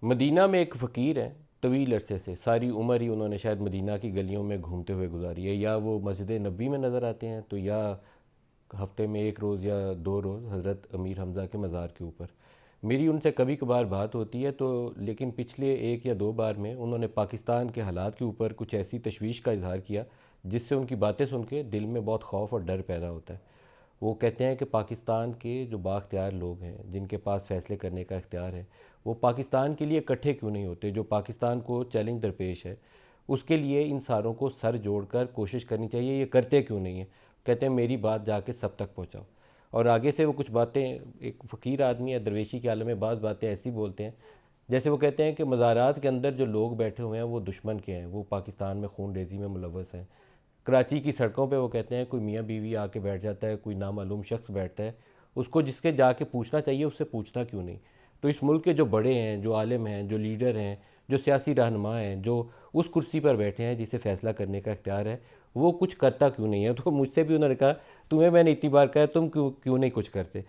مدینہ میں ایک فقیر ہیں، طویل عرصے سے ساری عمر ہی انہوں نے شاید مدینہ کی گلیوں میں گھومتے ہوئے گزاری ہے، یا وہ مسجد نبی میں نظر آتے ہیں تو یا ہفتے میں ایک روز یا دو روز حضرت امیر حمزہ کے مزار کے اوپر۔ میری ان سے کبھی کبھار بات ہوتی ہے تو، لیکن پچھلے ایک یا دو بار میں انہوں نے پاکستان کے حالات کے اوپر کچھ ایسی تشویش کا اظہار کیا جس سے ان کی باتیں سن کے دل میں بہت خوف اور ڈر پیدا ہوتا ہے۔ وہ کہتے ہیں کہ پاکستان کے جو بااختیار لوگ ہیں، جن کے پاس فیصلے کرنے کا اختیار ہے، وہ پاکستان کے لیے اکٹھے کیوں نہیں ہوتے؟ جو پاکستان کو چیلنج درپیش ہے اس کے لیے ان ساروں کو سر جوڑ کر کوشش کرنی چاہیے، یہ کرتے کیوں نہیں ہیں؟ کہتے ہیں میری بات جا کے سب تک پہنچاؤ۔ اور آگے سے وہ کچھ باتیں، ایک فقیر آدمی ہے، درویشی کے عالم میں بعض باتیں ایسی بولتے ہیں جیسے وہ کہتے ہیں کہ مزارات کے اندر جو لوگ بیٹھے ہوئے ہیں وہ دشمن کے ہیں، وہ پاکستان میں خون ریزی میں ملوث ہیں۔ کراچی کی سڑکوں پہ وہ کہتے ہیں کوئی میاں بیوی آ کے بیٹھ جاتا ہے، کوئی نامعلوم شخص بیٹھتا ہے، اس کو جس کے جا کے پوچھنا چاہیے اس سے پوچھتا کیوں نہیں؟ تو اس ملک کے جو بڑے ہیں، جو عالم ہیں، جو لیڈر ہیں، جو سیاسی رہنما ہیں، جو اس کرسی پر بیٹھے ہیں جسے فیصلہ کرنے کا اختیار ہے، وہ کچھ کرتا کیوں نہیں ہے؟ تو مجھ سے بھی انہوں نے کہا تمہیں میں نے اتنی بار کہا تم کیوں نہیں کچھ کرتے؟